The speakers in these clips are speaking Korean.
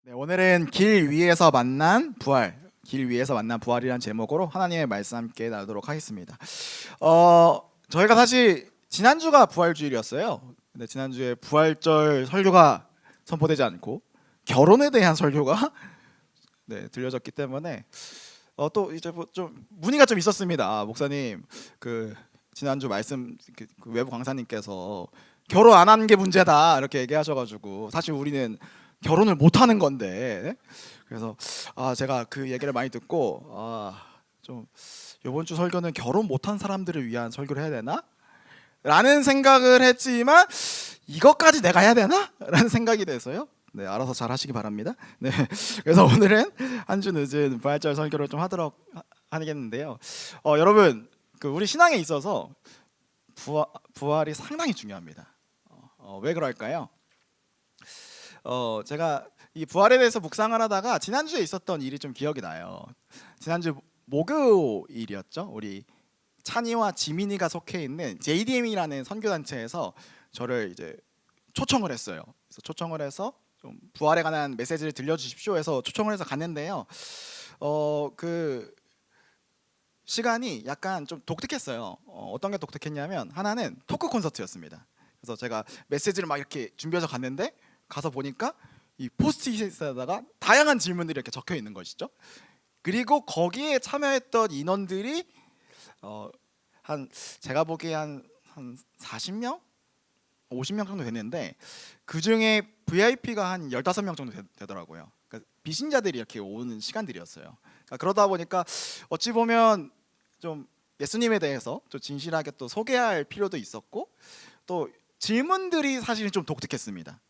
네, 오늘은 길 위에서 만난 부활, 길 위에서 만난 부활이라는 제목으로 하나님의 말씀 함께 나누도록 하겠습니다. 저희가 사실 지난주가 부활주일이었어요. 근데 지난주에 부활절 설교가 선포되지 않고 결혼에 대한 설교가 들려졌기 때문에 또 이제 좀 문의가 좀 있었습니다. 목사님, 지난주 말씀 그 외부 강사님께서 결혼 안 한 게 문제다 이렇게 얘기하셔가지고 사실 우리는 결혼을 못 하는 건데, 그래서 제가 그 얘기를 많이 듣고 좀 이번 주 설교는 결혼 못한 사람들을 위한 설교를 해야 되나? 라는 생각을 했지만 이것까지 내가 해야 되나? 라는 생각이 돼서요. 네, 알아서 잘 하시기 바랍니다. 네, 그래서 오늘은 한 주 늦은 부활절 설교를 좀 하도록 하겠는데요. 여러분, 우리 신앙에 있어서 부활이 상당히 중요합니다. 왜 그럴까요? 제가 이 부활에 대해서 묵상을 하다가 지난주에 있었던 일이 좀 기억이 나요. 지난주 목요일이었죠. 우리 찬이와 지민이가 속해 있는 JDM이라는 선교단체에서 저를 이제 초청을 했어요. 그래서 초청을 해서 좀 부활에 관한 메시지를 들려주십시오 해서 초청을 해서 갔는데요. 그 시간이 약간 좀 독특했어요. 어떤 게 독특했냐면 하나는 토크 콘서트였습니다. 그래서 제가 메시지를 막 이렇게 준비해서 갔는데 가서 보니까 이 포스트잇에다가 다양한 질문들이 이렇게 적혀 있는 것이죠. 그리고 거기에 참여했던 인원들이 제가 보기에 한 40명? 50명 정도 됐는데 그 중에 VIP가 한 15명 정도 되더라고요. 그러니까 비신자들이 이렇게 오는 시간들이었어요. 그러다 보니까 어찌 보면 좀 예수님에 대해서 좀 진실하게 또 소개할 필요도 있었고, 또 질문들이 사실은 좀 독특했습니다.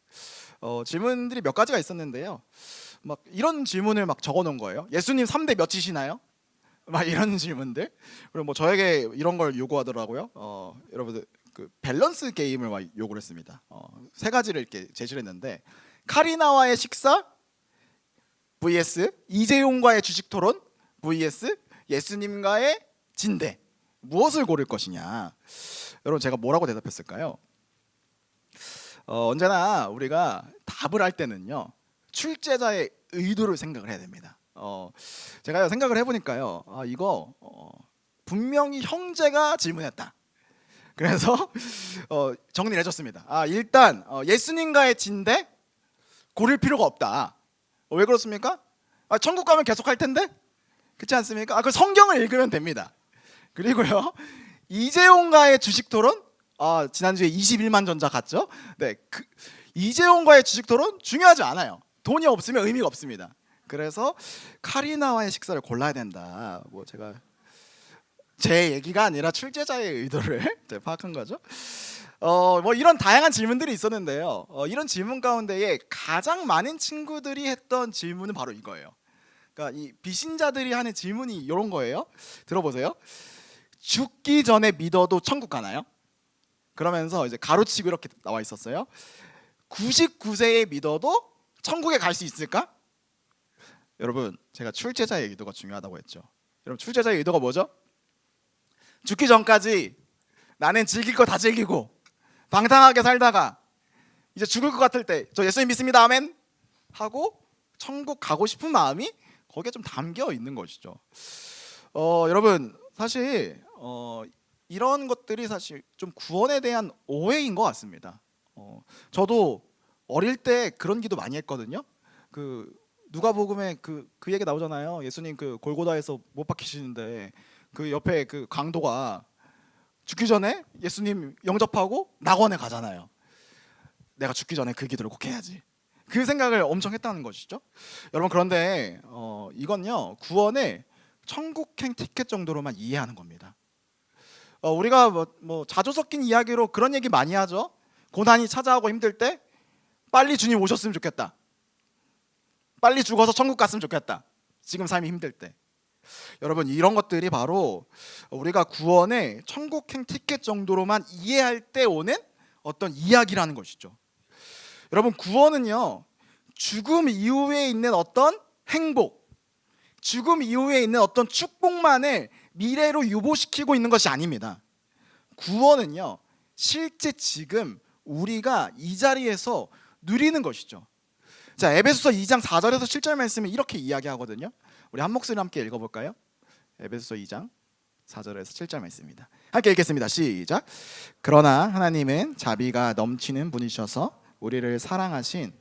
질문들이 몇 가지가 있었는데요. 막 이런 질문을 막 적어놓은 거예요. 예수님 3대 몇이시나요? 막 이런 질문들. 그리고 뭐 저에게 이런 걸 요구하더라고요. 여러분들 밸런스 게임을 막 요구를 했습니다. 세 가지를 이렇게 제시를 했는데, 카리나와의 식사 vs 이재용과의 주식 토론 vs 예수님과의 진대, 무엇을 고를 것이냐. 여러분, 제가 뭐라고 대답했을까요? 언제나 우리가 답을 할 때는요, 출제자의 의도를 생각을 해야 됩니다. 제가 생각을 해보니까요, 이거 분명히 형제가 질문했다. 그래서 정리를 해줬습니다. 일단 예수님과의 진대 고를 필요가 없다. 왜 그렇습니까? 천국 가면 계속 할 텐데, 그렇지 않습니까? 그 성경을 읽으면 됩니다. 그리고요, 이재용과의 주식 토론, 지난주에 21만 전자 갔죠? 네, 이재용과의 주식 토론 중요하지 않아요. 돈이 없으면 의미가 없습니다. 그래서 카리나와의 식사를 골라야 된다. 뭐 제가 제 얘기가 아니라 출제자의 의도를 파악한 거죠. 뭐 이런 다양한 질문들이 있었는데요. 이런 질문 가운데에 가장 많은 친구들이 했던 질문은 바로 이거예요. 그러니까 이 비신자들이 하는 질문이 이런 거예요. 들어보세요. 죽기 전에 믿어도 천국 가나요? 그러면서 이제 가로치고 이렇게 나와 있었어요. 99세에 믿어도 천국에 갈 수 있을까? 여러분, 제가 출제자의 의도가 중요하다고 했죠. 여러분, 출제자의 의도가 뭐죠? 죽기 전까지 나는 즐길 거 다 즐기고 방탕하게 살다가 이제 죽을 것 같을 때 저 예수님 믿습니다, 아멘 하고 천국 가고 싶은 마음이 거기에 좀 담겨 있는 것이죠. 여러분, 사실 이런 것들이 사실 좀 구원에 대한 오해인 것 같습니다. 저도 어릴 때 그런 기도 많이 했거든요. 누가복음에 그 얘기 나오잖아요. 예수님 골고다에서 못 박히시는데 그 옆에 그 강도가 죽기 전에 예수님 영접하고 낙원에 가잖아요. 내가 죽기 전에 그 기도를 꼭 해야지. 그 생각을 엄청 했다는 것이죠. 여러분, 그런데 이건요, 구원을 천국행 티켓 정도로만 이해하는 겁니다. 우리가 뭐 자주 섞인 이야기로 그런 얘기 많이 하죠. 고난이 찾아오고 힘들 때 빨리 주님 오셨으면 좋겠다. 빨리 죽어서 천국 갔으면 좋겠다. 지금 삶이 힘들 때. 여러분, 이런 것들이 바로 우리가 구원의 천국행 티켓 정도로만 이해할 때 오는 어떤 이야기라는 것이죠. 여러분, 구원은요, 죽음 이후에 있는 어떤 행복, 죽음 이후에 있는 어떤 축복만을 미래로 유보시키고 있는 것이 아닙니다. 구원은요, 실제 지금 우리가 이 자리에서 누리는 것이죠. 자, 에베소서 2장 4절에서 7절 말씀은 이렇게 이야기하거든요. 우리 한 목소리 함께 읽어볼까요? 에베소서 2장 4절에서 7절 말씀입니다. 함께 읽겠습니다. 시작. 그러나 하나님은 자비가 넘치는 분이셔서 우리를 사랑하신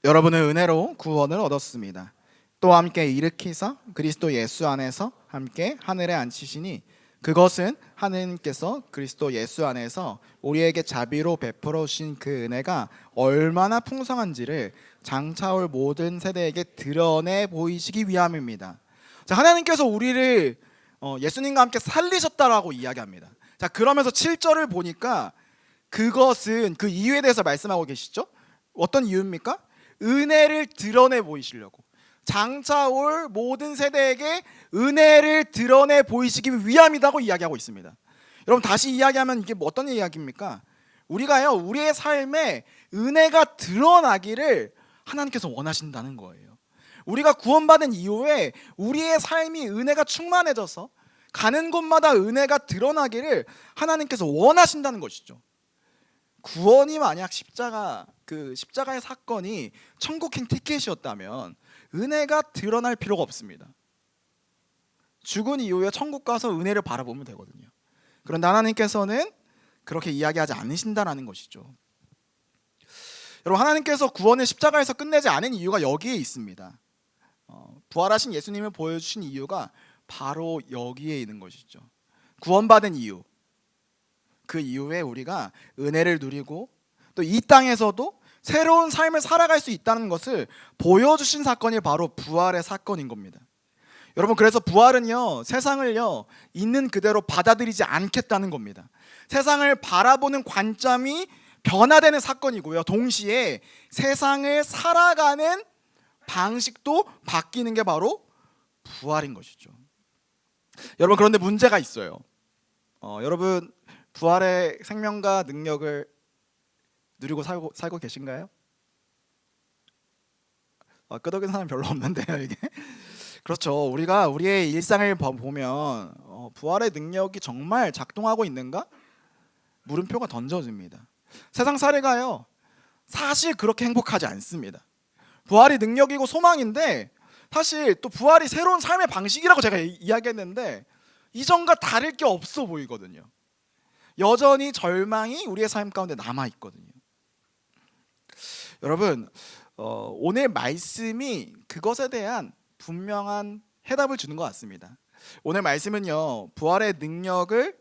여러분의 은혜로 구원을 얻었습니다. 또 함께 일으키사 그리스도 예수 안에서 함께 하늘에 앉히시니 그것은 하느님께서 그리스도 예수 안에서 우리에게 자비로 베풀어 주신 그 은혜가 얼마나 풍성한지를 장차올 모든 세대에게 드러내 보이시기 위함입니다. 자, 하나님께서 우리를 예수님과 함께 살리셨다라고 이야기합니다. 자, 그러면서 7절을 보니까 그것은 그 이유에 대해서 말씀하고 계시죠? 어떤 이유입니까? 은혜를 드러내 보이시려고, 장차올 모든 세대에게 은혜를 드러내 보이시기 위함이라고 이야기하고 있습니다. 여러분, 다시 이야기하면 이게 뭐 어떤 이야기입니까? 우리가요, 우리의 삶에 은혜가 드러나기를 하나님께서 원하신다는 거예요. 우리가 구원받은 이후에 우리의 삶이 은혜가 충만해져서 가는 곳마다 은혜가 드러나기를 하나님께서 원하신다는 것이죠. 구원이 만약 십자가의 사건이 천국행 티켓이었다면 은혜가 드러날 필요가 없습니다. 죽은 이후에 천국 가서 은혜를 바라보면 되거든요. 그런데 하나님께서는 그렇게 이야기하지 않으신다는 것이죠. 여러분, 하나님께서 구원을 십자가에서 끝내지 않은 이유가 여기에 있습니다. 부활하신 예수님을 보여주신 이유가 바로 여기에 있는 것이죠. 구원받은 이유, 그 이후에 우리가 은혜를 누리고 또 이 땅에서도 새로운 삶을 살아갈 수 있다는 것을 보여주신 사건이 바로 부활의 사건인 겁니다. 여러분, 그래서 부활은요, 세상을요 있는 그대로 받아들이지 않겠다는 겁니다. 세상을 바라보는 관점이 변화되는 사건이고요, 동시에 세상을 살아가는 방식도 바뀌는 게 바로 부활인 것이죠. 여러분, 그런데 문제가 있어요. 여러분, 부활의 생명과 능력을 누리고 살고 계신가요? 끄덕이는 사람 별로 없는데요, 이게. 그렇죠. 우리가 우리의 일상을 보면 부활의 능력이 정말 작동하고 있는가? 물음표가 던져집니다. 세상 사례가요, 사실 그렇게 행복하지 않습니다. 부활이 능력이고 소망인데 사실 또 부활이 새로운 삶의 방식이라고 제가 이야기했는데 이전과 다를 게 없어 보이거든요. 여전히 절망이 우리의 삶 가운데 남아 있거든요. 여러분, 오늘 말씀이 그것에 대한 분명한 해답을 주는 것 같습니다. 오늘 말씀은요, 부활의 능력을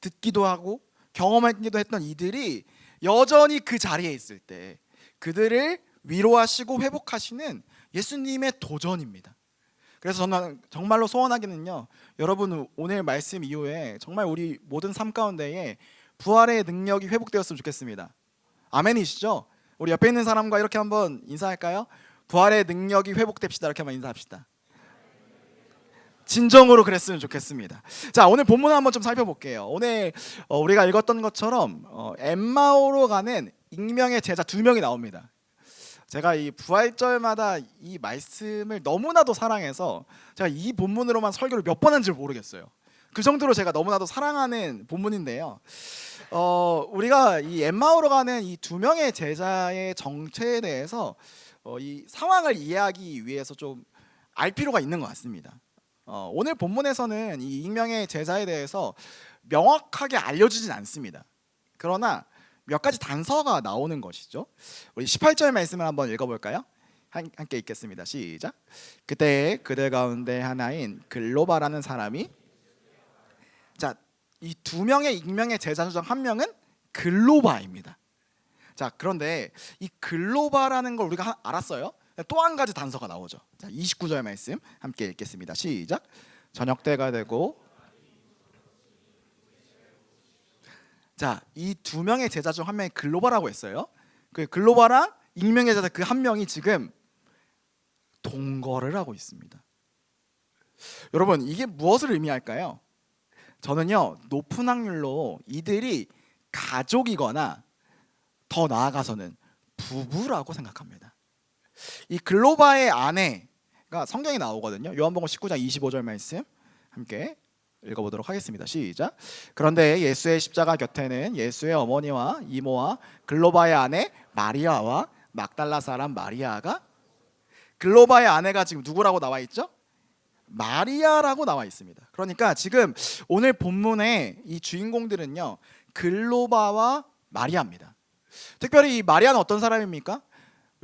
듣기도 하고 경험하기도 했던 이들이 여전히 그 자리에 있을 때 그들을 위로하시고 회복하시는 예수님의 도전입니다. 그래서 저는 정말로 소원하기는요, 여러분 오늘 말씀 이후에 정말 우리 모든 삶 가운데에 부활의 능력이 회복되었으면 좋겠습니다. 아멘이시죠? 우리 옆에 있는 사람과 이렇게 한번 인사할까요? 부활의 능력이 회복됩시다. 이렇게 한번 인사합시다. 진정으로 그랬으면 좋겠습니다. 자, 오늘 본문을 한번 좀 살펴볼게요. 오늘 우리가 읽었던 것처럼 엠마오로 가는 익명의 제자 2명이 나옵니다. 제가 이 부활절마다 이 말씀을 너무나도 사랑해서 제가 이 본문으로만 설교를 몇 번 한지 모르겠어요. 그 정도로 제가 너무나도 사랑하는 본문인데요. 우리가 이 엠마오로 가는 이 2명의 제자의 정체에 대해서 이 상황을 이해하기 위해서 좀 알 필요가 있는 것 같습니다. 오늘 본문에서는 이 익명의 제자에 대해서 명확하게 알려주진 않습니다. 그러나 몇 가지 단서가 나오는 것이죠. 우리 18절 말씀을 한번 읽어볼까요? 함께 읽겠습니다. 시작. 그때 그들 가운데 하나인 글로바라는 사람이, 자, 이 2명의 익명의 제자 중 한 명은 글로바입니다. 자, 그런데 이 글로바라는 걸 우리가 알았어요. 또 한 가지 단서가 나오죠. 자, 29절 말씀 함께 읽겠습니다. 시작. 저녁 때가 되고, 자, 이 2명의 제자 중 한 명이 글로바라고 했어요. 그 글로바랑 익명의 제자 그 한 명이 지금 동거를 하고 있습니다. 여러분, 이게 무엇을 의미할까요? 저는요, 높은 확률로 이들이 가족이거나 더 나아가서는 부부라고 생각합니다. 이 글로바의 아내가 성경에 나오거든요. 요한복음 19장 25절 말씀 함께 읽어보도록 하겠습니다. 시작. 그런데 예수의 십자가 곁에는 예수의 어머니와 이모와 글로바의 아내 마리아와 막달라 사람 마리아가, 글로바의 아내가 지금 누구라고 나와 있죠? 마리아라고 나와 있습니다. 그러니까 지금 오늘 본문의 이 주인공들은요, 글로바와 마리아입니다. 특별히 이 마리아는 어떤 사람입니까?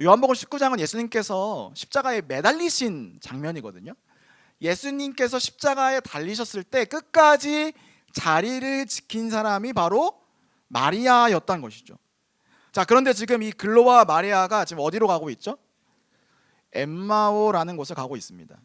요한복음 19장은 예수님께서 십자가에 매달리신 장면이거든요. 예수님께서 십자가에 달리셨을 때 끝까지 자리를 지킨 사람이 바로 마리아였다는 것이죠. 자, 그런데 지금 이 글로바와 마리아가 지금 어디로 가고 있죠? 엠마오라는 곳을 가고 있습니다.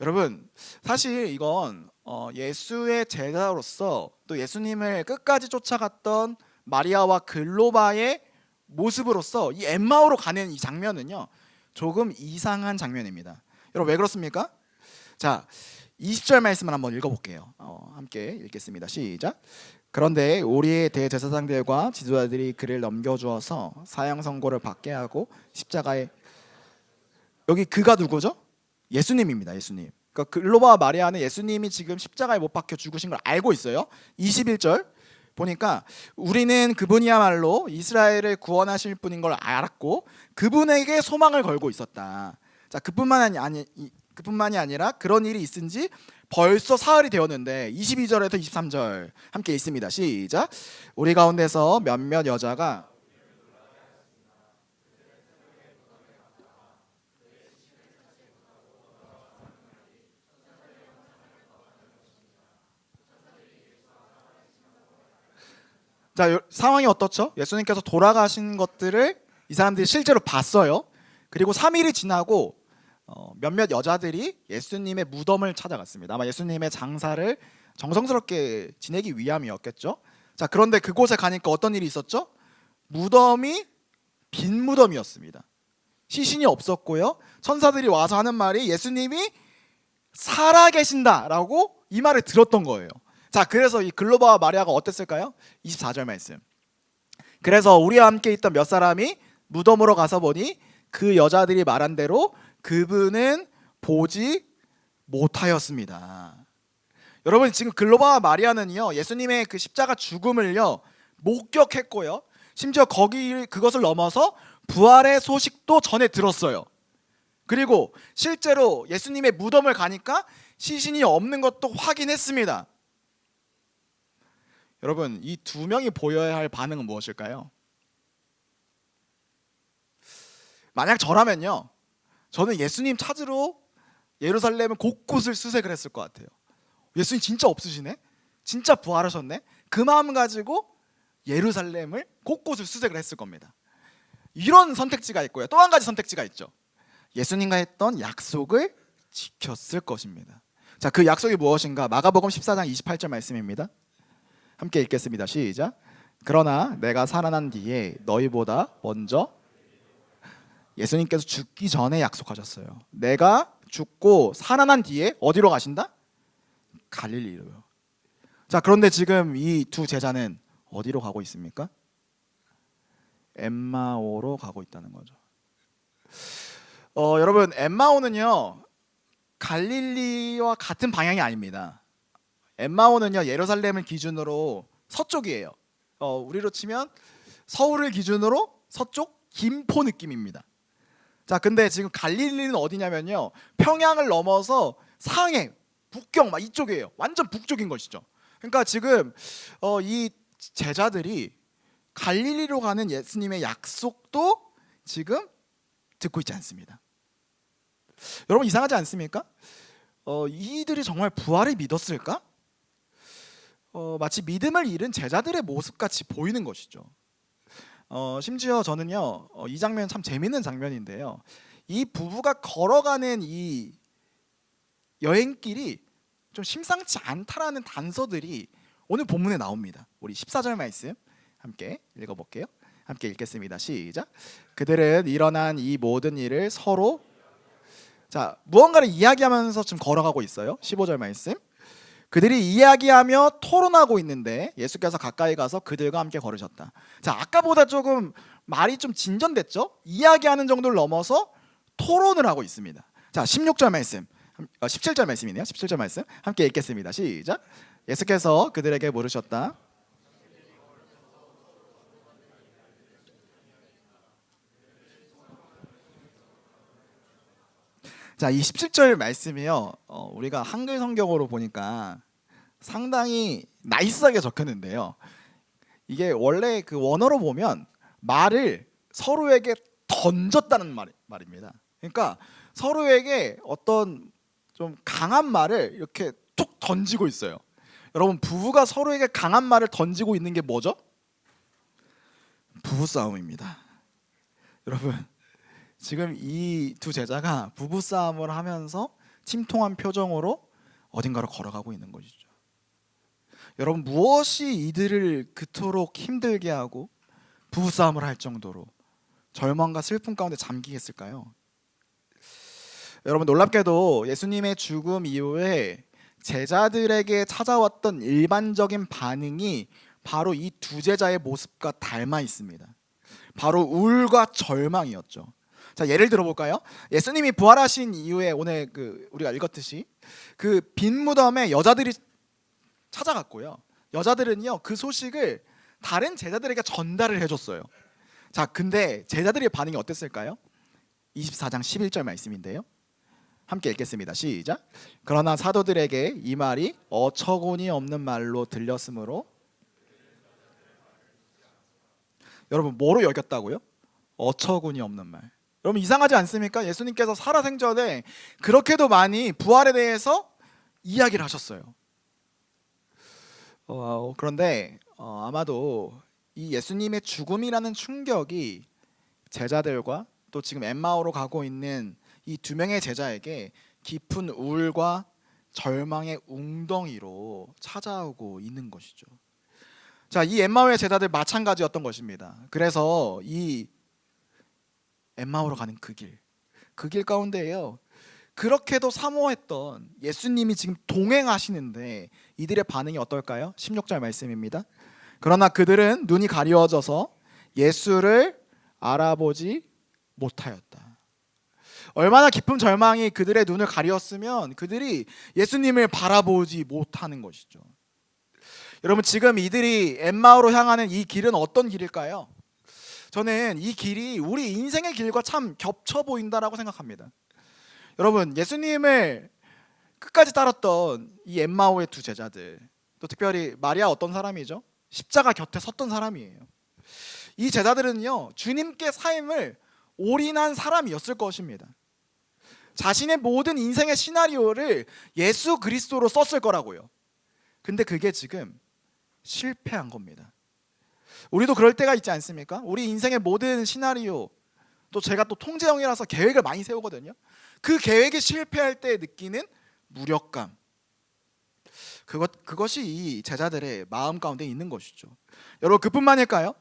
여러분, 사실 이건 예수의 제자로서 또 예수님을 끝까지 쫓아갔던 마리아와 글로바의 모습으로서 이 엠마오로 가는 이 장면은요, 조금 이상한 장면입니다. 여러분, 왜 그렇습니까? 자, 20절 말씀을 한번 읽어볼게요. 함께 읽겠습니다. 시작. 그런데 우리의 대제사장들과 지도자들이 그를 넘겨주어서 사형 선고를 받게 하고 십자가에, 여기 그가 누구죠? 예수님입니다. 예수님. 그러니까 글로바와 마리아는 예수님이 지금 십자가에 못 박혀 죽으신 걸 알고 있어요. 21절 보니까 우리는 그분이야말로 이스라엘을 구원하실 분인 걸 알았고 그분에게 소망을 걸고 있었다. 자, 그뿐만이 아니라 그런 일이 있은 지 벌써 사흘이 되었는데, 22절에서 23절 함께 읽습니다. 시작. 우리 가운데서 몇몇 여자가, 자, 상황이 어떻죠? 예수님께서 돌아가신 것들을 이 사람들이 실제로 봤어요. 그리고 3일이 지나고 몇몇 여자들이 예수님의 무덤을 찾아갔습니다. 아마 예수님의 장사를 정성스럽게 지내기 위함이었겠죠. 자, 그런데 그곳에 가니까 어떤 일이 있었죠? 무덤이 빈 무덤이었습니다. 시신이 없었고요. 천사들이 와서 하는 말이 예수님이 살아계신다라고 이 말을 들었던 거예요. 자, 그래서 이 글로바와 마리아가 어땠을까요? 24절 말씀. 그래서 우리와 함께 있던 몇 사람이 무덤으로 가서 보니 그 여자들이 말한 대로 그분은 보지 못하였습니다. 여러분, 지금 글로바와 마리아는요, 예수님의 그 십자가 죽음을요 목격했고요, 심지어 그것을 넘어서 부활의 소식도 전해 들었어요. 그리고 실제로 예수님의 무덤을 가니까 시신이 없는 것도 확인했습니다. 여러분, 이 두 명이 보여야 할 반응은 무엇일까요? 만약 저라면요, 저는 예수님 찾으러 예루살렘 곳곳을 수색을 했을 것 같아요. 예수님 진짜 없으시네? 진짜 부활하셨네? 그 마음 가지고 예루살렘을 곳곳을 수색을 했을 겁니다. 이런 선택지가 있고요, 또 한 가지 선택지가 있죠. 예수님과 했던 약속을 지켰을 것입니다. 자, 그 약속이 무엇인가? 마가복음 14장 28절 말씀입니다. 함께 읽겠습니다. 시작. 그러나 내가 살아난 뒤에 너희보다 먼저, 예수님께서 죽기 전에 약속하셨어요. 내가 죽고 살아난 뒤에 어디로 가신다? 갈릴리로요. 자, 그런데 지금 이 두 제자는 어디로 가고 있습니까? 엠마오로 가고 있다는 거죠. 여러분, 엠마오는요 갈릴리와 같은 방향이 아닙니다. 엠마오는요 예루살렘을 기준으로 서쪽이에요. 우리로 치면 서울을 기준으로 서쪽 김포 느낌입니다. 자, 근데 지금 갈릴리는 어디냐면요, 평양을 넘어서 상해, 북경 막 이쪽이에요. 완전 북쪽인 것이죠. 그러니까 지금 이 제자들이 갈릴리로 가는 예수님의 약속도 지금 듣고 있지 않습니다. 여러분, 이상하지 않습니까? 이들이 정말 부활을 믿었을까? 마치 믿음을 잃은 제자들의 모습같이 보이는 것이죠. 심지어 저는요, 이 장면 참 재밌는 장면인데요, 이 부부가 걸어가는 이 여행길이 좀 심상치 않다라는 단서들이 오늘 본문에 나옵니다. 우리 14절 말씀 함께 읽어볼게요. 함께 읽겠습니다. 시작. 그들은 일어난 이 모든 일을 서로, 자, 무언가를 이야기하면서 좀 걸어가고 있어요. 15절 말씀. 그들이 이야기하며 토론하고 있는데 예수께서 가까이 가서 그들과 함께 걸으셨다. 자, 아까보다 조금 말이 좀 진전됐죠? 이야기하는 정도를 넘어서 토론을 하고 있습니다. 자, 16절 말씀 17절 말씀이네요. 17절 말씀 함께 읽겠습니다. 시작. 예수께서 그들에게 물으셨다. 자, 이 17절 말씀이요. 우리가 한글 성경으로 보니까 상당히 나이스하게 적혔는데요. 이게 원래 그 원어로 보면 말을 서로에게 던졌다는 말입니다. 그러니까 서로에게 어떤 좀 강한 말을 이렇게 툭 던지고 있어요. 여러분, 부부가 서로에게 강한 말을 던지고 있는 게 뭐죠? 부부싸움입니다. 여러분, 지금 이 두 제자가 부부싸움을 하면서 침통한 표정으로 어딘가로 걸어가고 있는 것이죠. 여러분, 무엇이 이들을 그토록 힘들게 하고 부부싸움을 할 정도로 절망과 슬픔 가운데 잠기게 했을까요? 여러분, 놀랍게도 예수님의 죽음 이후에 제자들에게 찾아왔던 일반적인 반응이 바로 이 두 제자의 모습과 닮아 있습니다. 바로 우울과 절망이었죠. 자, 예를 들어볼까요? 예수님이 부활하신 이후에 오늘 우리가 읽었듯이 그 빈 무덤에 여자들이 찾아갔고요. 여자들은요, 그 소식을 다른 제자들에게 전달을 해줬어요. 자, 근데 제자들의 반응이 어땠을까요? 24장 11절 말씀인데요. 함께 읽겠습니다. 시작. 그러나 사도들에게 이 말이 어처구니 없는 말로 들렸으므로, 여러분, 뭐로 여겼다고요? 어처구니 없는 말. 여러분, 이상하지 않습니까? 예수님께서 살아생전에 그렇게도 많이 부활에 대해서 이야기를 하셨어요. 그런데 아마도 이 예수님의 죽음이라는 충격이 제자들과 또 지금 엠마오로 가고 있는 이 두 명의 제자에게 깊은 우울과 절망의 웅덩이로 찾아오고 있는 것이죠. 자, 이 엠마오의 제자들 마찬가지였던 것입니다. 그래서 이 엠마오로 가는 그 길 가운데에요, 그렇게도 사모했던 예수님이 지금 동행하시는데 이들의 반응이 어떨까요? 16절 말씀입니다. 그러나 그들은 눈이 가리워져서 예수를 알아보지 못하였다. 얼마나 깊은 절망이 그들의 눈을 가리웠으면 그들이 예수님을 바라보지 못하는 것이죠. 여러분, 지금 이들이 엠마오로 향하는 이 길은 어떤 길일까요? 저는 이 길이 우리 인생의 길과 참 겹쳐 보인다라고 생각합니다. 여러분, 예수님을 끝까지 따랐던 이 엠마오의 두 제자들, 또 특별히 마리아 어떤 사람이죠? 십자가 곁에 섰던 사람이에요. 이 제자들은요, 주님께 삶을 올인한 사람이었을 것입니다. 자신의 모든 인생의 시나리오를 예수 그리스도로 썼을 거라고요. 근데 그게 지금 실패한 겁니다. 우리도 그럴 때가 있지 않습니까? 우리 인생의 모든 시나리오, 또 제가 또 통제형이라서 계획을 많이 세우거든요. 그 계획이 실패할 때 느끼는 무력감, 그것이 이 제자들의 마음 가운데 있는 것이죠. 여러분, 그뿐만일까요?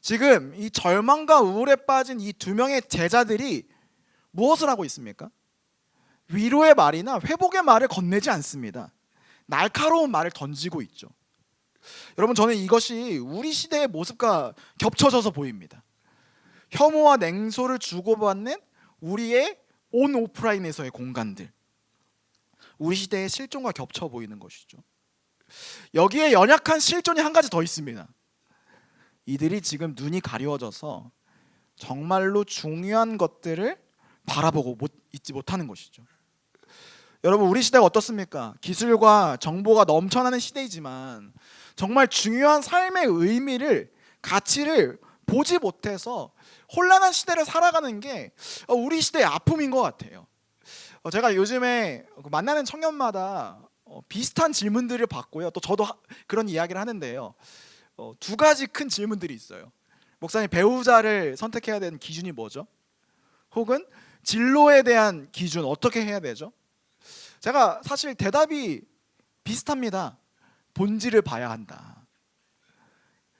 지금 이 절망과 우울에 빠진 이 두 명의 제자들이 무엇을 하고 있습니까? 위로의 말이나 회복의 말을 건네지 않습니다. 날카로운 말을 던지고 있죠. 여러분, 저는 이것이 우리 시대의 모습과 겹쳐져서 보입니다. 혐오와 냉소를 주고받는 우리의 온 오프라인에서의 공간들, 우리 시대의 실존과 겹쳐 보이는 것이죠. 여기에 연약한 실존이 한 가지 더 있습니다. 이들이 지금 눈이 가리워져서 정말로 중요한 것들을 바라보고 있지 못하는 것이죠. 여러분, 우리 시대가 어떻습니까? 기술과 정보가 넘쳐나는 시대이지만 정말 중요한 삶의 의미를, 가치를 보지 못해서 혼란한 시대를 살아가는 게 우리 시대의 아픔인 것 같아요. 제가 요즘에 만나는 청년마다 비슷한 질문들을 받고요. 또 저도 그런 이야기를 하는데요. 두 가지 큰 질문들이 있어요. 목사님, 배우자를 선택해야 되는 기준이 뭐죠? 혹은 진로에 대한 기준 어떻게 해야 되죠? 제가 사실 대답이 비슷합니다. 본질을 봐야 한다.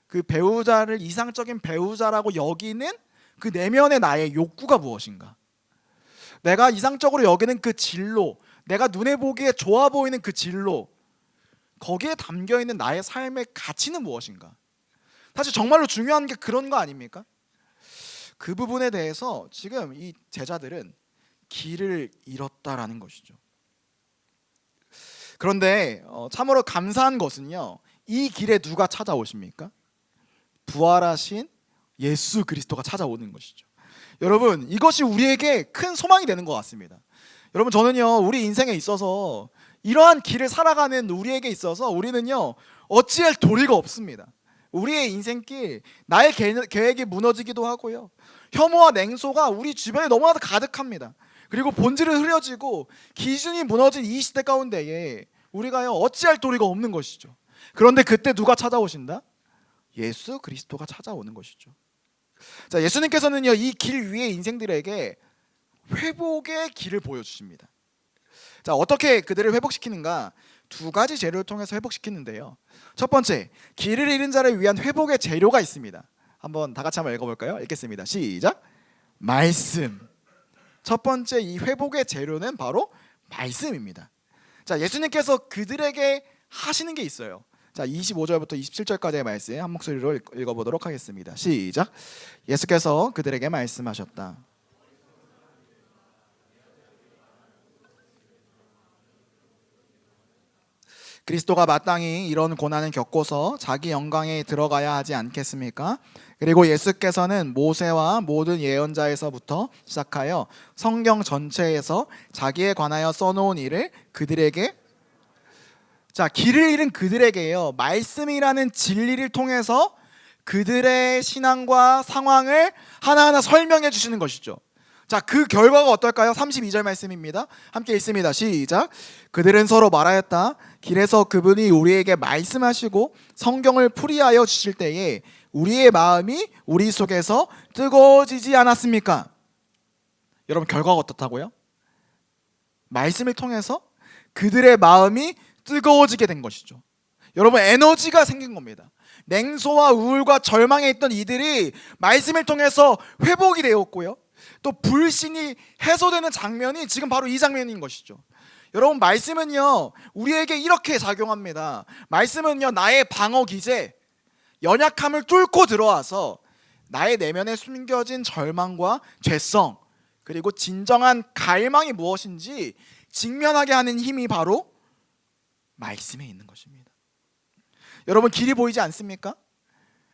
그 배우자를 이상적인 배우자라고 여기는 그 내면의 나의 욕구가 무엇인가? 내가 이상적으로 여기는 그 진로, 내가 눈에 보기에 좋아 보이는 그 진로, 거기에 담겨있는 나의 삶의 가치는 무엇인가? 사실 정말로 중요한 게 그런 거 아닙니까? 그 부분에 대해서 지금 이 제자들은 길을 잃었다라는 것이죠. 그런데 참으로 감사한 것은요, 이 길에 누가 찾아오십니까? 부활하신 예수 그리스도가 찾아오는 것이죠. 여러분, 이것이 우리에게 큰 소망이 되는 것 같습니다. 여러분, 저는요, 우리 인생에 있어서 이러한 길을 살아가는 우리에게 있어서 우리는요, 어찌할 도리가 없습니다. 우리의 인생길, 나의 계획이 무너지기도 하고요, 혐오와 냉소가 우리 주변에 너무나도 가득합니다. 그리고 본질은 흐려지고 기준이 무너진 이 시대 가운데에 우리가요, 어찌할 도리가 없는 것이죠. 그런데 그때 누가 찾아오신다? 예수 그리스도가 찾아오는 것이죠. 자, 예수님께서는요, 이 길 위의 인생들에게 회복의 길을 보여주십니다. 자, 어떻게 그들을 회복시키는가? 두 가지 재료를 통해서 회복시키는데요. 첫 번째, 길을 잃은 자를 위한 회복의 재료가 있습니다. 한번 다 같이 한번 읽어볼까요? 읽겠습니다. 시작. 말씀. 첫 번째 이 회복의 재료는 바로 말씀입니다. 자, 예수님께서 그들에게 하시는 게 있어요. 자, 25절부터 27절까지의 말씀 한 목소리로 읽어보도록 하겠습니다. 시작. 예수께서 그들에게 말씀하셨다. 그리스도가 마땅히 이런 고난을 겪고서 자기 영광에 들어가야 하지 않겠습니까? 그리고 예수께서는 모세와 모든 예언자에서부터 시작하여 성경 전체에서 자기에 관하여 써놓은 일을 그들에게, 자, 길을 잃은 그들에게요, 말씀이라는 진리를 통해서 그들의 신앙과 상황을 하나하나 설명해 주시는 것이죠. 자, 그 결과가 어떨까요? 32절 말씀입니다. 함께 읽습니다. 시작. 그들은 서로 말하였다. 길에서 그분이 우리에게 말씀하시고 성경을 풀이하여 주실 때에 우리의 마음이 우리 속에서 뜨거워지지 않았습니까? 여러분, 결과가 어떻다고요? 말씀을 통해서 그들의 마음이 뜨거워지게 된 것이죠. 여러분, 에너지가 생긴 겁니다. 냉소와 우울과 절망에 있던 이들이 말씀을 통해서 회복이 되었고요, 또 불신이 해소되는 장면이 지금 바로 이 장면인 것이죠. 여러분, 말씀은요, 우리에게 이렇게 작용합니다. 말씀은요, 나의 방어 기제, 연약함을 뚫고 들어와서 나의 내면에 숨겨진 절망과 죄성, 그리고 진정한 갈망이 무엇인지 직면하게 하는 힘이 바로 말씀에 있는 것입니다. 여러분, 길이 보이지 않습니까?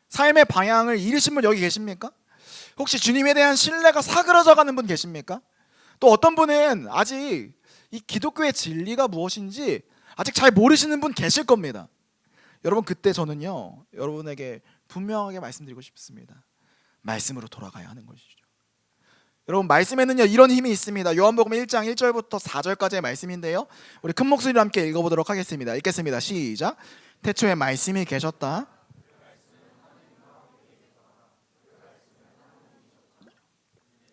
삶의 방향을 잃으신 분 여기 계십니까? 혹시 주님에 대한 신뢰가 사그러져 가는 분 계십니까? 또 어떤 분은 아직 이 기독교의 진리가 무엇인지 아직 잘 모르시는 분 계실 겁니다. 여러분, 그때 저는요, 여러분에게 분명하게 말씀드리고 싶습니다. 말씀으로 돌아가야 하는 것이죠. 여러분, 말씀에는요, 이런 힘이 있습니다. 요한복음 1장 1절부터 4절까지의 말씀인데요, 우리 큰 목소리로 함께 읽어보도록 하겠습니다. 읽겠습니다. 시작. 태초에 말씀이 계셨다.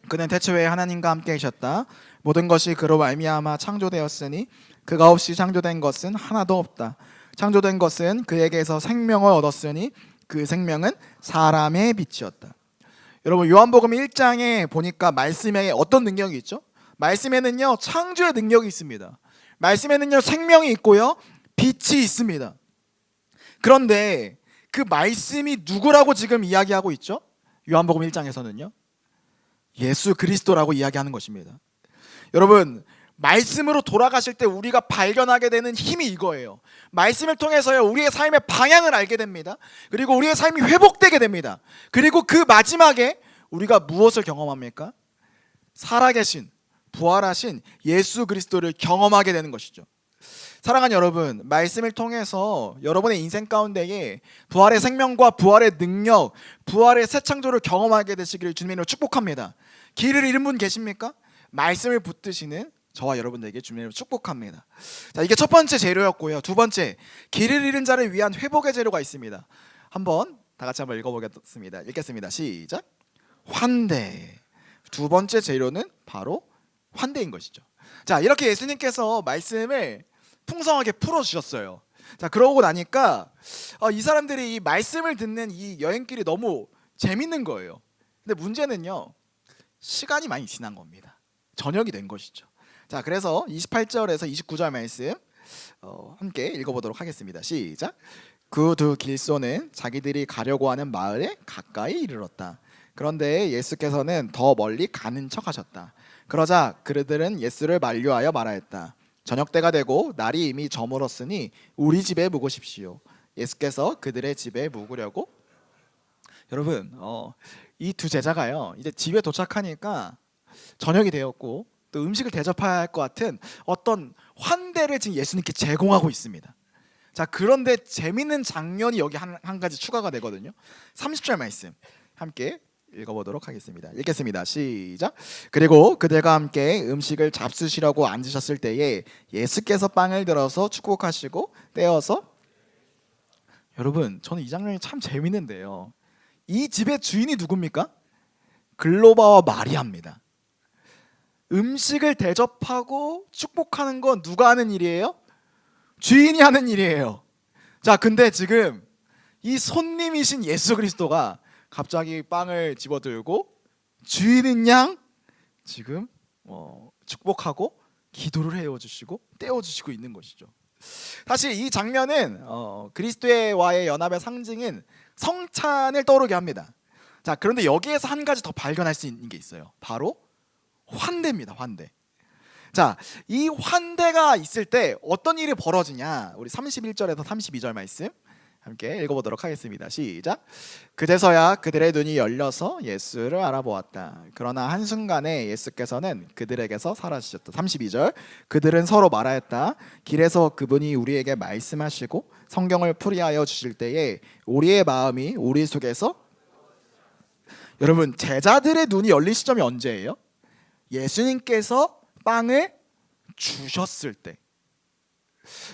그는 태초에 하나님과 함께 계셨다. 모든 것이 그로 말미암아 창조되었으니 그가 없이 창조된 것은 하나도 없다. 창조된 것은 그에게서 생명을 얻었으니 그 생명은 사람의 빛이었다. 여러분, 요한복음 1장에 보니까 말씀에 어떤 능력이 있죠? 말씀에는요, 창조의 능력이 있습니다. 말씀에는요, 생명이 있고요, 빛이 있습니다. 그런데 그 말씀이 누구라고 지금 이야기하고 있죠? 요한복음 1장에서는요, 예수 그리스도라고 이야기하는 것입니다. 여러분, 말씀으로 돌아가실 때 우리가 발견하게 되는 힘이 이거예요. 말씀을 통해서요, 우리의 삶의 방향을 알게 됩니다. 그리고 우리의 삶이 회복되게 됩니다. 그리고 그 마지막에 우리가 무엇을 경험합니까? 살아계신, 부활하신 예수 그리스도를 경험하게 되는 것이죠. 사랑하는 여러분, 말씀을 통해서 여러분의 인생 가운데에 부활의 생명과 부활의 능력, 부활의 새 창조를 경험하게 되시기를 주님으로 축복합니다. 길을 잃은 분 계십니까? 말씀을 붙드시는 저와 여러분들에게 주님으로 축복합니다. 자, 이게 첫 번째 재료였고요. 두 번째, 길을 잃은 자를 위한 회복의 재료가 있습니다. 한번 다 같이 한번 읽어보겠습니다. 읽겠습니다. 시작. 환대. 두 번째 재료는 바로 환대인 것이죠. 자, 이렇게 예수님께서 말씀을 풍성하게 풀어주셨어요. 자, 그러고 나니까 이 사람들이 이 말씀을 듣는 이 여행길이 너무 재밌는 거예요. 근데 문제는요, 시간이 많이 지난 겁니다. 저녁이 된 것이죠. 자, 그래서 28절에서 29절 말씀 함께 읽어보도록 하겠습니다. 시작. 그 두 길소는 자기들이 가려고 하는 마을에 가까이 이르렀다. 그런데 예수께서는 더 멀리 가는 척 하셨다. 그러자 그들은 예수를 만류하여 말하였다. 저녁 때가 되고 날이 이미 저물었으니 우리 집에 묵으십시오. 예수께서 그들의 집에 묵으려고. 여러분, 이 두 제자가요, 이제 집에 도착하니까 저녁이 되었고 또 음식을 대접해야 할 것 같은 어떤 환대를 지금 예수님께 제공하고 있습니다. 자, 그런데 재밌는 장면이 여기 한 가지 추가가 되거든요. 30절 말씀 함께 읽어보도록 하겠습니다. 읽겠습니다. 시작. 그리고 그들과 함께 음식을 잡수시려고 앉으셨을 때에 예수께서 빵을 들어서 축복하시고 떼어서. 여러분, 저는 이 장면이 참 재밌는데요, 이 집의 주인이 누굽니까? 글로바와 마리아입니다. 음식을 대접하고 축복하는 건 누가 하는 일이에요? 주인이 하는 일이에요. 자, 근데 지금 이 손님이신 예수 그리스도가 갑자기 빵을 집어들고 주인은 양 지금 축복하고 기도를 해주시고 떼어주시고 있는 것이죠. 사실 이 장면은 그리스도와의 연합의 상징인 성찬을 떠오르게 합니다. 자, 그런데 여기에서 한 가지 더 발견할 수 있는 게 있어요. 바로 환대입니다. 환대. 자, 이 환대가 있을 때 어떤 일이 벌어지냐, 우리 31절에서 32절 말씀 함께 읽어보도록 하겠습니다. 시작. 그제서야 그들의 눈이 열려서 예수를 알아보았다. 그러나 한순간에 예수께서는 그들에게서 사라지셨다. 32절. 그들은 서로 말하였다. 길에서 그분이 우리에게 말씀하시고 성경을 풀이하여 주실 때에 우리의 마음이 우리 속에서. 여러분, 제자들의 눈이 열린 시점이 언제예요? 예수님께서 빵을 주셨을 때.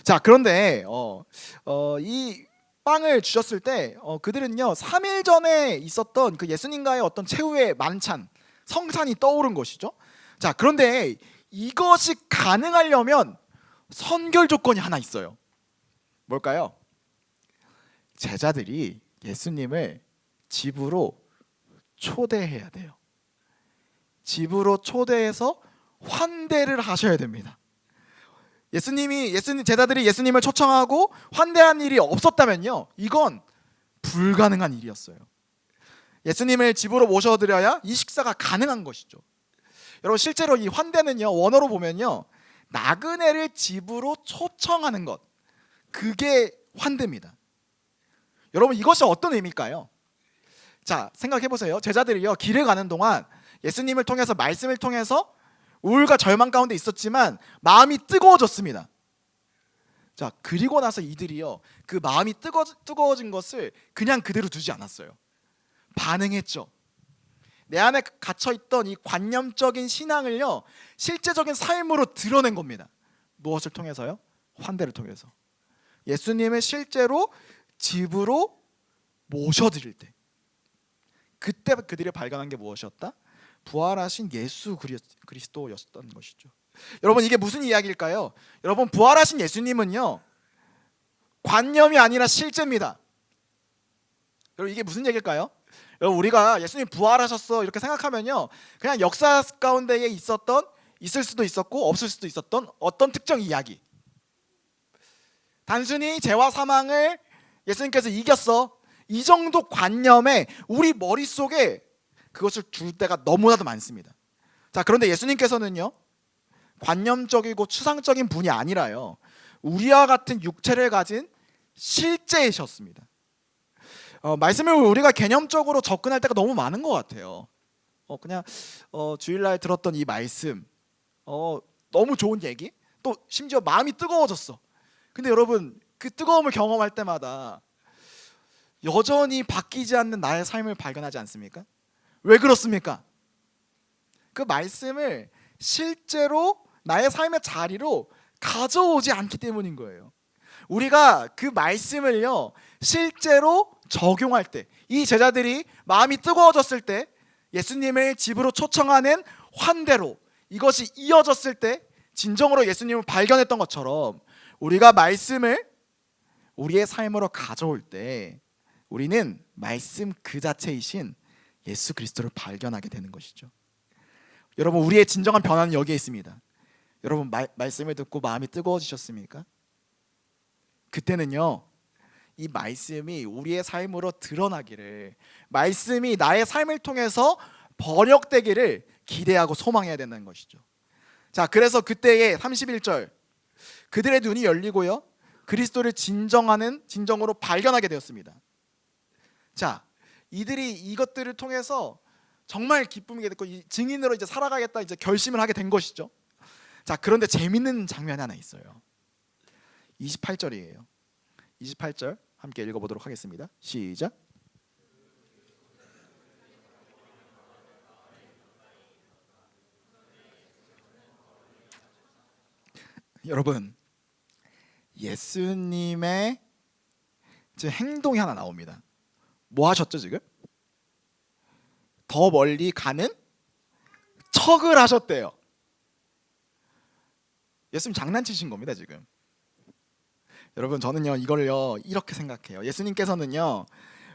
자, 그런데 이 빵을 주셨을 때 그들은요 3일 전에 있었던 그 예수님과의 어떤 최후의 만찬, 성찬이 떠오른 것이죠. 자, 그런데 이것이 가능하려면 선결 조건이 하나 있어요. 뭘까요? 제자들이 예수님을 집으로 초대해야 돼요. 집으로 초대해서 환대를 하셔야 됩니다. 제자들이 예수님을 초청하고 환대한 일이 없었다면요, 이건 불가능한 일이었어요. 예수님을 집으로 모셔드려야 이 식사가 가능한 것이죠. 여러분, 실제로 이 환대는요, 원어로 보면요, 나그네를 집으로 초청하는 것, 그게 환대입니다. 여러분, 이것이 어떤 의미일까요? 자, 생각해보세요. 제자들이요, 길을 가는 동안 예수님을 통해서, 말씀을 통해서 우울과 절망 가운데 있었지만 마음이 뜨거워졌습니다. 자, 그리고 나서 이들이요, 그 마음이 뜨거워진 것을 그냥 그대로 두지 않았어요. 반응했죠. 내 안에 갇혀있던 이 관념적인 신앙을요, 실제적인 삶으로 드러낸 겁니다. 무엇을 통해서요? 환대를 통해서. 예수님을 실제로 집으로 모셔드릴 때, 그때 그들이 발견한 게 무엇이었다? 부활하신 예수 그리스도였던 것이죠. 여러분, 이게 무슨 이야기일까요? 여러분, 부활하신 예수님은요, 관념이 아니라 실제입니다. 여러분, 이게 무슨 얘기일까요? 여러분, 우리가 예수님 부활하셨어 이렇게 생각하면요, 그냥 역사 가운데에 있을 수도 있었고 없을 수도 있었던 어떤 특정 이야기, 단순히 죄와 사망을 예수님께서 이겼어, 이 정도 관념에 우리 머릿속에 그것을 둘 때가 너무나도 많습니다. 자, 그런데 예수님께서는요, 관념적이고 추상적인 분이 아니라요, 우리와 같은 육체를 가진 실제이셨습니다. 말씀을 우리가 개념적으로 접근할 때가 너무 많은 것 같아요. 그냥 주일날 들었던 이 말씀, 너무 좋은 얘기, 또 심지어 마음이 뜨거워졌어. 근데 여러분, 그 뜨거움을 경험할 때마다 여전히 바뀌지 않는 나의 삶을 발견하지 않습니까? 왜 그렇습니까? 그 말씀을 실제로 나의 삶의 자리로 가져오지 않기 때문인 거예요. 우리가 그 말씀을요, 실제로 적용할 때, 이 제자들이 마음이 뜨거워졌을 때 예수님을 집으로 초청하는 환대로 이것이 이어졌을 때 진정으로 예수님을 발견했던 것처럼, 우리가 말씀을 우리의 삶으로 가져올 때 우리는 말씀 그 자체이신 예수 그리스도를 발견하게 되는 것이죠. 여러분, 우리의 진정한 변화는 여기에 있습니다. 여러분, 말씀을 듣고 마음이 뜨거워지셨습니까? 그때는요, 이 말씀이 우리의 삶으로 드러나기를, 말씀이 나의 삶을 통해서 번역되기를 기대하고 소망해야 된다는 것이죠. 자, 그래서 그때의 31절 그들의 눈이 열리고요, 그리스도를 진정으로 발견하게 되었습니다. 자, 이들이 이것들을 통해서 정말 기쁨이게 됐고 이 증인으로 이제 살아가겠다 이제 결심을 하게 된 것이죠. 자, 그런데 재밌는 장면이 하나 있어요. 28절이에요. 28절 함께 읽어보도록 하겠습니다. 시작. 여러분, 예수님의 지금 행동이 하나 나옵니다. 뭐 하셨죠 지금? 더 멀리 가는 척을 하셨대요. 예수님 장난치신 겁니다 지금. 여러분, 저는요 이걸요 이렇게 생각해요. 예수님께서는요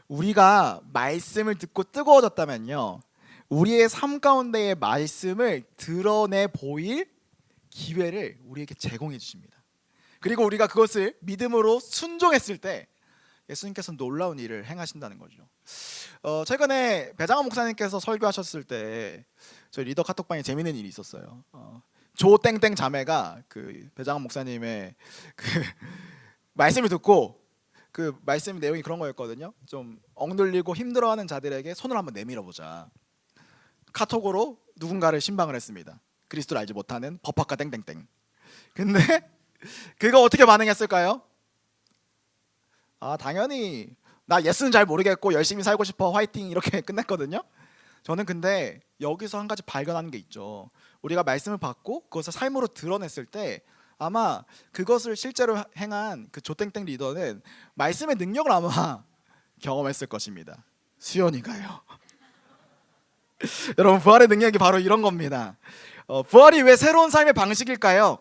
우리가 말씀을 듣고 뜨거워졌다면요 우리의 삶 가운데의 말씀을 드러내 보일 기회를 우리에게 제공해 주십니다. 그리고 우리가 그것을 믿음으로 순종했을 때 예수님께서는 놀라운 일을 행하신다는 거죠. 최근에 배장원 목사님께서 설교하셨을 때 저희 리더 카톡방에 재밌는 일이 있었어요. 조땡땡 자매가 그 배장원 목사님의 그 말씀을 듣고 그 말씀 내용이 그런 거였거든요. 좀 억눌리고 힘들어하는 자들에게 손을 한번 내밀어 보자. 카톡으로 누군가를 신방을 했습니다. 그리스도를 알지 못하는 법학과 땡땡땡. 근데 그가 어떻게 반응했을까요? 당연히 나 예수는 잘 모르겠고 열심히 살고 싶어 화이팅 이렇게 끝냈거든요. 저는 근데 여기서 한 가지 발견하는 게 있죠. 우리가 말씀을 받고 그것을 삶으로 드러냈을 때 아마 그것을 실제로 행한 그 조땡땡 리더는 말씀의 능력을 아마 경험했을 것입니다. 수연이가요. 여러분, 부활의 능력이 바로 이런 겁니다. 부활이 왜 새로운 삶의 방식일까요?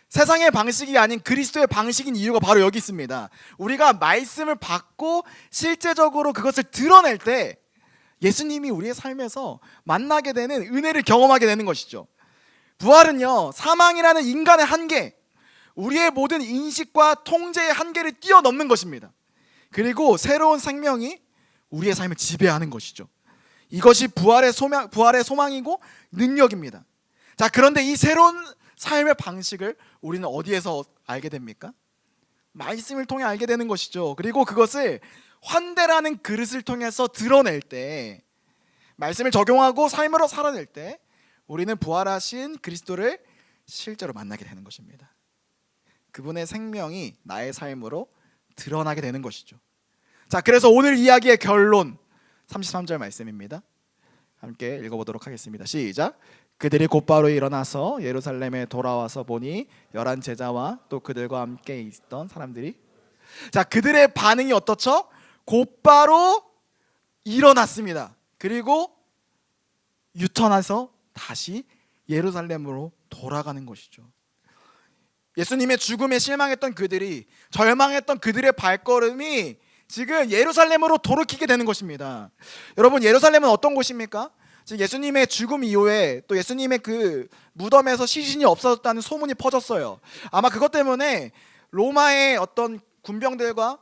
세상의 방식이 아닌 그리스도의 방식인 이유가 바로 여기 있습니다. 우리가 말씀을 받고 실제적으로 그것을 드러낼 때 예수님이 우리의 삶에서 만나게 되는 은혜를 경험하게 되는 것이죠. 부활은요 사망이라는 인간의 한계, 우리의 모든 인식과 통제의 한계를 뛰어넘는 것입니다. 그리고 새로운 생명이 우리의 삶을 지배하는 것이죠. 이것이 부활의 소망이고 능력입니다. 자, 그런데 이 새로운 삶의 방식을 우리는 어디에서 알게 됩니까? 말씀을 통해 알게 되는 것이죠. 그리고 그것을 환대라는 그릇을 통해서 드러낼 때, 말씀을 적용하고 삶으로 살아낼 때 우리는 부활하신 그리스도를 실제로 만나게 되는 것입니다. 그분의 생명이 나의 삶으로 드러나게 되는 것이죠. 자, 그래서 오늘 이야기의 결론 33절 말씀입니다. 함께 읽어보도록 하겠습니다. 시작. 그들이 곧바로 일어나서 예루살렘에 돌아와서 보니 11 제자와 또 그들과 함께 있던 사람들이, 자, 그들의 반응이 어떻죠? 곧바로 일어났습니다. 그리고 유턴해서 다시 예루살렘으로 돌아가는 것이죠. 예수님의 죽음에 실망했던 그들이, 절망했던 그들의 발걸음이 지금 예루살렘으로 돌이키게 되는 것입니다. 여러분, 예루살렘은 어떤 곳입니까? 지금 예수님의 죽음 이후에 또 예수님의 그 무덤에서 시신이 없어졌다는 소문이 퍼졌어요. 아마 그것 때문에 로마의 어떤 군병들과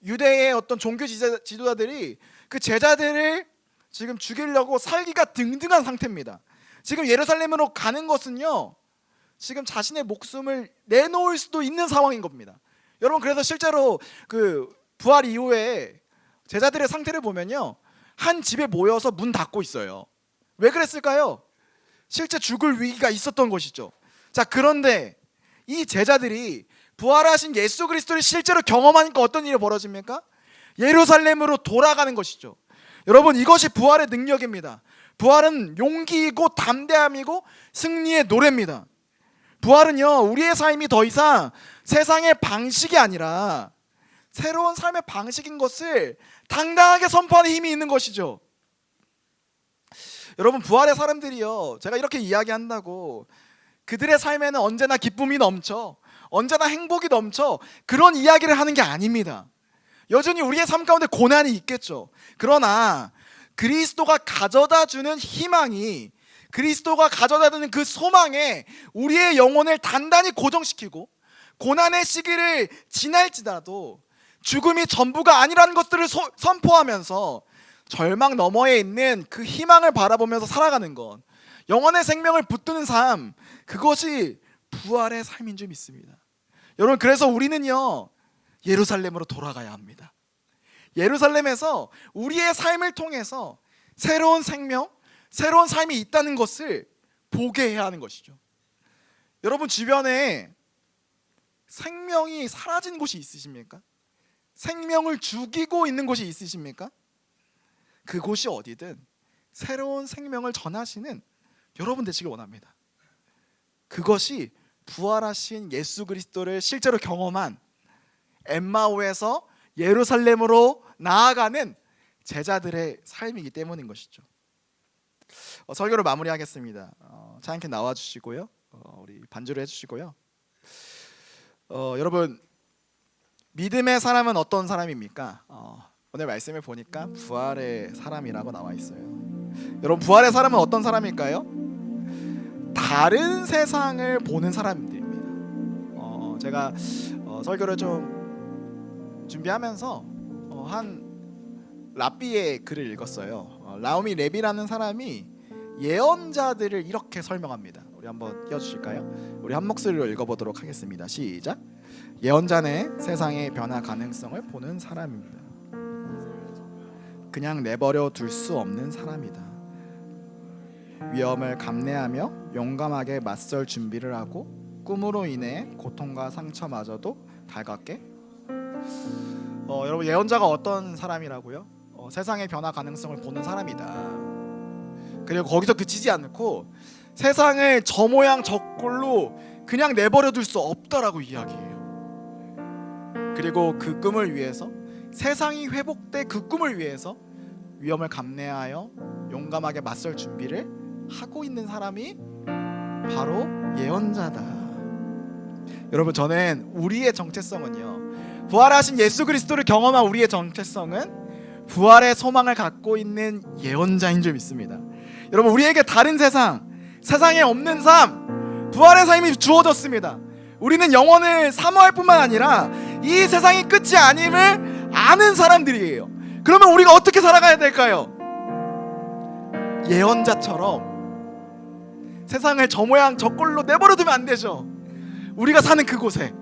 유대의 어떤 종교 지도자들이 그 제자들을 지금 죽이려고 살기가 등등한 상태입니다. 지금 예루살렘으로 가는 것은요 지금 자신의 목숨을 내놓을 수도 있는 상황인 겁니다. 여러분, 그래서 실제로 그 부활 이후에 제자들의 상태를 보면요 한 집에 모여서 문 닫고 있어요. 왜 그랬을까요? 실제 죽을 위기가 있었던 것이죠. 자, 그런데 이 제자들이 부활하신 예수 그리스도를 실제로 경험하니까 어떤 일이 벌어집니까? 예루살렘으로 돌아가는 것이죠. 여러분, 이것이 부활의 능력입니다. 부활은 용기이고 담대함이고 승리의 노래입니다. 부활은요 우리의 삶이 더 이상 세상의 방식이 아니라 새로운 삶의 방식인 것을 당당하게 선포하는 힘이 있는 것이죠. 여러분, 부활의 사람들이요 제가 이렇게 이야기한다고 그들의 삶에는 언제나 기쁨이 넘쳐, 언제나 행복이 넘쳐 그런 이야기를 하는 게 아닙니다. 여전히 우리의 삶 가운데 고난이 있겠죠. 그러나 그리스도가 가져다주는 희망이, 그리스도가 가져다주는 그 소망에 우리의 영혼을 단단히 고정시키고 고난의 시기를 지날지라도 죽음이 전부가 아니라는 것들을 선포하면서 절망 너머에 있는 그 희망을 바라보면서 살아가는 것, 영혼의 생명을 붙드는 삶, 그것이 부활의 삶인 줄 믿습니다. 여러분, 그래서 우리는요 예루살렘으로 돌아가야 합니다. 예루살렘에서 우리의 삶을 통해서 새로운 생명, 새로운 삶이 있다는 것을 보게 해야 하는 것이죠. 여러분, 주변에 생명이 사라진 곳이 있으십니까? 생명을 죽이고 있는 곳이 있으십니까? 그곳이 어디든 새로운 생명을 전하시는 여러분 되시길 원합니다. 그것이 부활하신 예수 그리스도를 실제로 경험한 엠마오에서 예루살렘으로 나아가는 제자들의 삶이기 때문인 것이죠. 설교를 마무리하겠습니다. 차영께 나와주시고요, 우리 반주를 해주시고요. 여러분, 믿음의 사람은 어떤 사람입니까? 오늘 말씀을 보니까 부활의 사람이라고 나와 있어요. 여러분, 부활의 사람은 어떤 사람일까요? 다른 세상을 보는 사람들입니다. 제가 설교를 좀 준비하면서 한 랍비의 글을 읽었어요. 라우미 레비라는 사람이 예언자들을 이렇게 설명합니다. 우리 한번 띄워주실까요? 우리 한 목소리로 읽어보도록 하겠습니다. 시작. 예언자는 세상의 변화 가능성을 보는 사람입니다. 그냥 내버려 둘 수 없는 사람이다. 위험을 감내하며 용감하게 맞설 준비를 하고 꿈으로 인해 고통과 상처마저도 달갑게. 여러분, 예언자가 어떤 사람이라고요? 세상의 변화 가능성을 보는 사람이다. 그리고 거기서 그치지 않고 세상을 저 모양 저 꼴로 그냥 내버려 둘 수 없다라고 이야기해요. 그리고 그 꿈을 위해서, 세상이 회복돼 그 꿈을 위해서 위험을 감내하여 용감하게 맞설 준비를 하고 있는 사람이 바로 예언자다. 여러분, 저는 우리의 정체성은요, 부활하신 예수 그리스도를 경험한 우리의 정체성은 부활의 소망을 갖고 있는 예언자인 줄 믿습니다. 여러분, 우리에게 다른 세상, 세상에 없는 삶, 부활의 삶이 주어졌습니다. 우리는 영혼을 사모할 뿐만 아니라 이 세상이 끝이 아님을 아는 사람들이에요. 그러면 우리가 어떻게 살아가야 될까요? 예언자처럼 세상을 저 모양 저 꼴로 내버려두면 안 되죠. 우리가 사는 그곳에,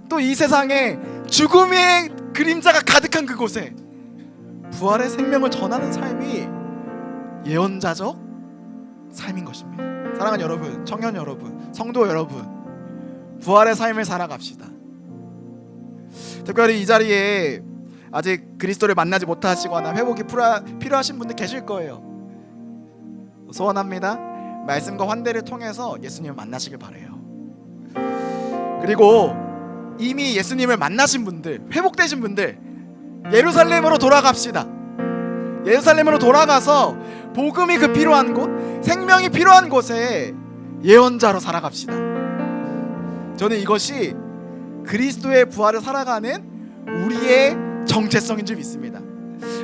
또 이 세상에 죽음의 그림자가 가득한 그곳에 부활의 생명을 전하는 삶이 예언자적 삶인 것입니다. 사랑하는 여러분, 청년 여러분, 성도 여러분, 부활의 삶을 살아갑시다. 특별히 이 자리에 아직 그리스도를 만나지 못하시거나 회복이 필요하신 분들 계실 거예요. 소원합니다. 말씀과 환대를 통해서 예수님을 만나시길 바라요. 그리고 이미 예수님을 만나신 분들, 회복되신 분들, 예루살렘으로 돌아갑시다. 예루살렘으로 돌아가서 복음이 그 필요한 곳, 생명이 필요한 곳에 예언자로 살아갑시다. 저는 이것이 그리스도의 부활을 살아가는 우리의 정체성인 줄 믿습니다.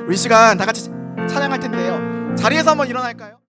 우리 시간 다 같이 찬양할 텐데요, 자리에서 한번 일어날까요?